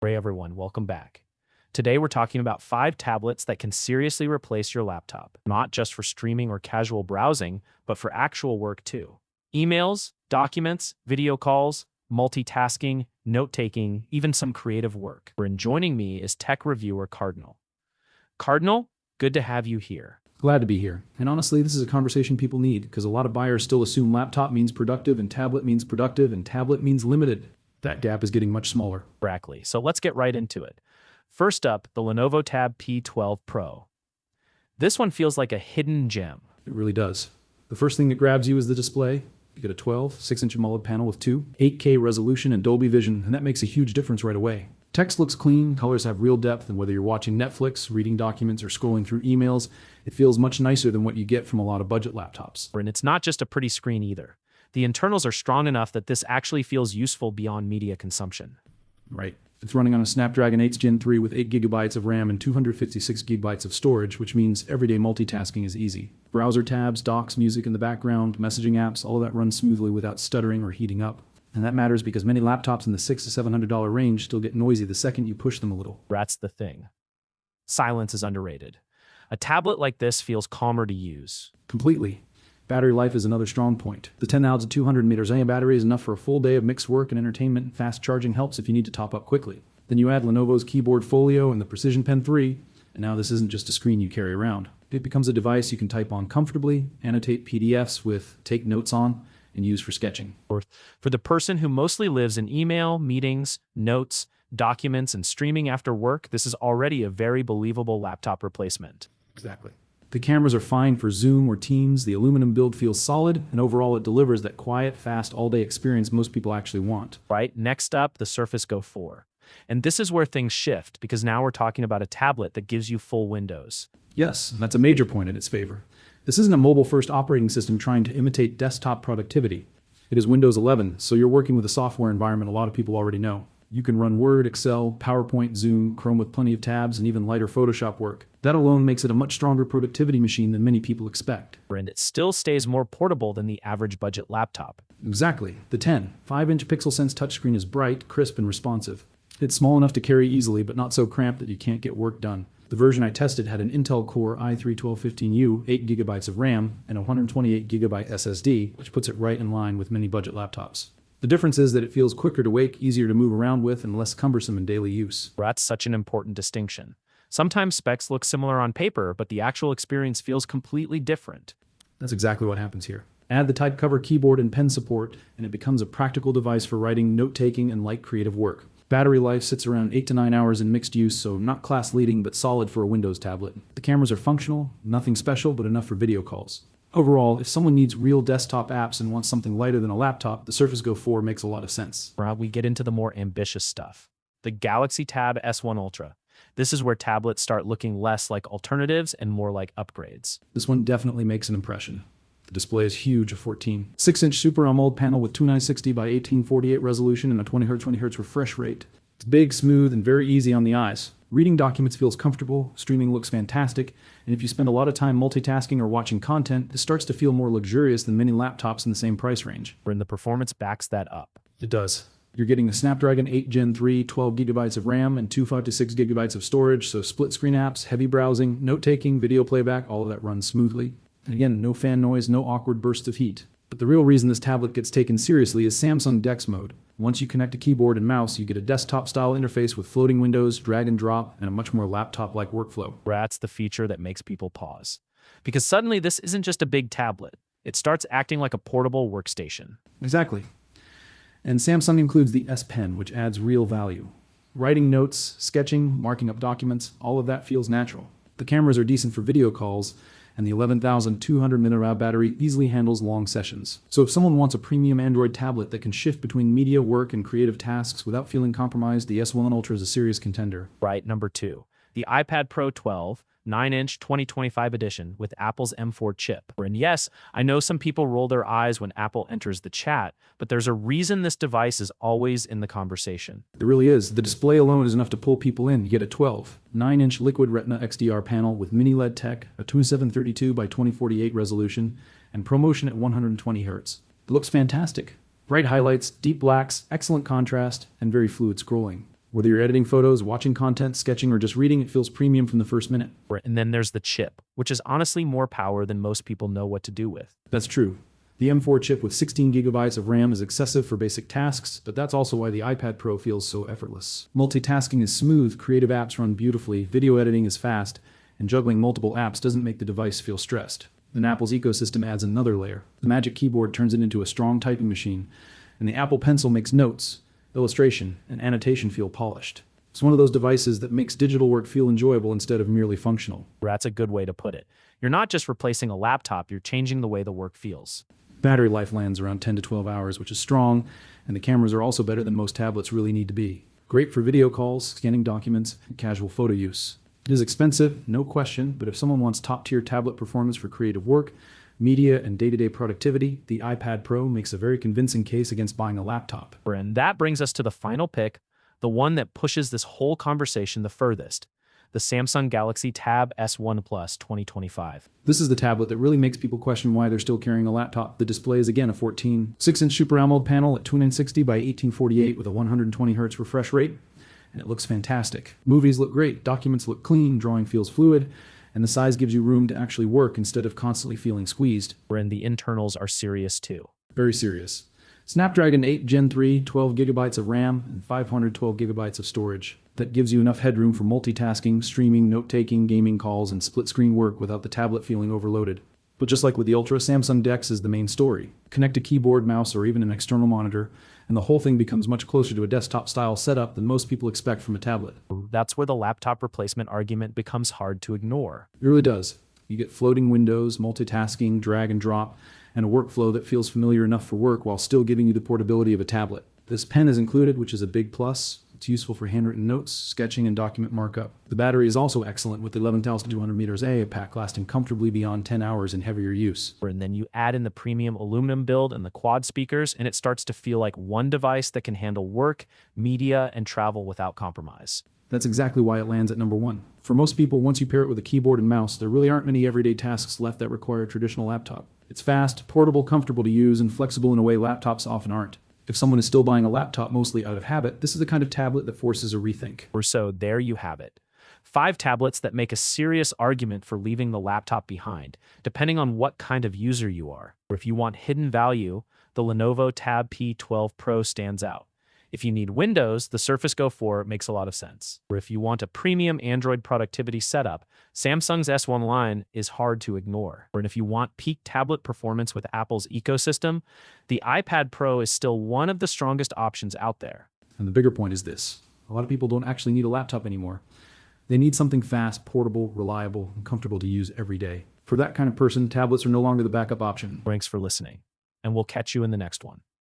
Hey everyone, welcome back. Today we're talking about 5 tablets that can seriously replace your laptop, not just for streaming or casual browsing, but for actual work too. Emails, documents, video calls, multitasking, note-taking, even some creative work. And joining me is tech reviewer Cardinal. Cardinal, good to have you here. Glad to be here. And honestly, this is a conversation people need because a lot of buyers still assume laptop means productive and tablet means productive and tablet means limited. That gap is getting much smaller. Exactly. So let's get right into it. First up, the Lenovo Tab P12 Pro. This one feels like a hidden gem. It really does. The first thing that grabs you is the display. You get a 6-inch AMOLED panel with 8K resolution and Dolby Vision, and that makes a huge difference right away. Text looks clean, colors have real depth, and whether you're watching Netflix, reading documents, or scrolling through emails, it feels much nicer than what you get from a lot of budget laptops. And it's not just a pretty screen either. The internals are strong enough that this actually feels useful beyond media consumption. Right. It's running on a Snapdragon 8 Gen 3 with 8 GB of RAM and 256 GB of storage, which means everyday multitasking is easy. Browser tabs, docs, music in the background, messaging apps, all of that runs smoothly without stuttering or heating up. And that matters because many laptops in the $600 to $700 range still get noisy the second you push them a little. That's the thing. Silence is underrated. A tablet like this feels calmer to use. Completely. Battery life is another strong point. The 10,200 mAh battery is enough for a full day of mixed work and entertainment. Fast charging helps if you need to top up quickly. Then you add Lenovo's Keyboard Folio and the Precision Pen 3, and now this isn't just a screen you carry around. It becomes a device you can type on comfortably, annotate PDFs with, take notes on, and use for sketching. For the person who mostly lives in email, meetings, notes, documents, and streaming after work, this is already a very believable laptop replacement. Exactly. The cameras are fine for Zoom or Teams, the aluminum build feels solid, and overall it delivers that quiet, fast, all-day experience most people actually want. Right, next up, the Surface Go 4. And this is where things shift, because now we're talking about a tablet that gives you full windows. Yes, that's a major point in its favor. This isn't a mobile-first operating system trying to imitate desktop productivity. It is Windows 11, so you're working with a software environment a lot of people already know. You can run Word, Excel, PowerPoint, Zoom, Chrome with plenty of tabs, and even lighter Photoshop work. That alone makes it a much stronger productivity machine than many people expect. And it still stays more portable than the average budget laptop. Exactly. The 5-inch PixelSense touchscreen is bright, crisp, and responsive. It's small enough to carry easily, but not so cramped that you can't get work done. The version I tested had an Intel Core i3-1215U, 8 GB of RAM, and a 128 GB SSD, which puts it right in line with many budget laptops. The difference is that it feels quicker to wake, easier to move around with, and less cumbersome in daily use. That's such an important distinction. Sometimes specs look similar on paper, but the actual experience feels completely different. That's exactly what happens here. Add the type cover keyboard and pen support, and it becomes a practical device for writing, note-taking, and light creative work. Battery life sits around 8 to 9 hours in mixed use, so not class-leading, but solid for a Windows tablet. The cameras are functional, nothing special, but enough for video calls. Overall, if someone needs real desktop apps and wants something lighter than a laptop, the Surface Go 4 makes a lot of sense. We get into the more ambitious stuff. The Galaxy Tab S1 Ultra. This is where tablets start looking less like alternatives and more like upgrades. This one definitely makes an impression. The display is huge, a 6-inch Super AMOLED panel with 2960 by 1848 resolution and a 20Hz refresh rate. It's big, smooth, and very easy on the eyes. Reading documents feels comfortable, streaming looks fantastic, and if you spend a lot of time multitasking or watching content, this starts to feel more luxurious than many laptops in the same price range. And the performance backs that up. It does. You're getting the Snapdragon 8 Gen 3, 12 GB of RAM, and 256 GB of storage, so split-screen apps, heavy browsing, note-taking, video playback, all of that runs smoothly. And again, no fan noise, no awkward bursts of heat. But the real reason this tablet gets taken seriously is Samsung DeX mode. Once you connect a keyboard and mouse, you get a desktop-style interface with floating windows, drag and drop, and a much more laptop-like workflow. That's the feature that makes people pause. Because suddenly this isn't just a big tablet. It starts acting like a portable workstation. Exactly. And Samsung includes the S Pen, which adds real value. Writing notes, sketching, marking up documents, all of that feels natural. The cameras are decent for video calls, and the 11,200 mAh battery easily handles long sessions. So if someone wants a premium Android tablet that can shift between media, work, and creative tasks without feeling compromised, the S1 Ultra is a serious contender. Right, number 2. The iPad Pro 12, 9-inch 2025 edition with Apple's M4 chip. And yes, I know some people roll their eyes when Apple enters the chat, but there's a reason this device is always in the conversation. There really is. The display alone is enough to pull people in. You get a 9-inch Liquid Retina XDR panel with mini LED tech, a 2732 by 2048 resolution, and ProMotion at 120 Hz. It looks fantastic. Bright highlights, deep blacks, excellent contrast, and very fluid scrolling. Whether you're editing photos, watching content, sketching, or just reading, it feels premium from the first minute. And then there's the chip, which is honestly more power than most people know what to do with. That's true. The M4 chip with 16 gigabytes of RAM is excessive for basic tasks, but that's also why the iPad Pro feels so effortless. Multitasking is smooth, creative apps run beautifully, video editing is fast, and juggling multiple apps doesn't make the device feel stressed. Then Apple's ecosystem adds another layer. The Magic Keyboard turns it into a strong typing machine, and the Apple Pencil makes notes, illustration, and annotation feel polished. It's one of those devices that makes digital work feel enjoyable instead of merely functional. That's a good way to put it. You're not just replacing a laptop, you're changing the way the work feels. Battery life lands around 10 to 12 hours, which is strong, and the cameras are also better than most tablets really need to be. Great for video calls, scanning documents, and casual photo use. It is expensive, no question, but if someone wants top-tier tablet performance for creative work, media, and day-to-day productivity, the iPad Pro makes a very convincing case against buying a laptop. And that brings us to the final pick, the one that pushes this whole conversation the furthest, the Samsung Galaxy Tab S1 Plus 2025. This is the tablet that really makes people question why they're still carrying a laptop. The display is again a 14.6-inch Super AMOLED panel at 2960 by 1848 with a 120 Hz refresh rate, and it looks fantastic. Movies look great, documents look clean, drawing feels fluid, and the size gives you room to actually work instead of constantly feeling squeezed. And the internals are serious too. Very serious. Snapdragon 8 Gen 3, 12 gigabytes of RAM, and 512 gigabytes of storage. That gives you enough headroom for multitasking, streaming, note-taking, gaming calls, and split-screen work without the tablet feeling overloaded. But just like with the Ultra, Samsung DeX is the main story. Connect a keyboard, mouse, or even an external monitor, and the whole thing becomes much closer to a desktop-style setup than most people expect from a tablet. That's where the laptop replacement argument becomes hard to ignore. It really does. You get floating windows, multitasking, drag and drop, and a workflow that feels familiar enough for work while still giving you the portability of a tablet. This pen is included, which is a big plus. It's useful for handwritten notes, sketching, and document markup. The battery is also excellent with 11,200 meters AA pack lasting comfortably beyond 10 hours in heavier use. And then you add in the premium aluminum build and the quad speakers, and it starts to feel like one device that can handle work, media, and travel without compromise. That's exactly why it lands at number one. For most people, once you pair it with a keyboard and mouse, there really aren't many everyday tasks left that require a traditional laptop. It's fast, portable, comfortable to use, and flexible in a way laptops often aren't. If someone is still buying a laptop mostly out of habit, this is the kind of tablet that forces a rethink. So there you have it. 5 tablets that make a serious argument for leaving the laptop behind, depending on what kind of user you are. Or if you want hidden value, the Lenovo Tab P12 Pro stands out. If you need Windows, the Surface Go 4 makes a lot of sense. Or if you want a premium Android productivity setup, Samsung's S1 line is hard to ignore. Or if you want peak tablet performance with Apple's ecosystem, the iPad Pro is still one of the strongest options out there. And the bigger point is this. A lot of people don't actually need a laptop anymore. They need something fast, portable, reliable, and comfortable to use every day. For that kind of person, tablets are no longer the backup option. Thanks for listening, and we'll catch you in the next one.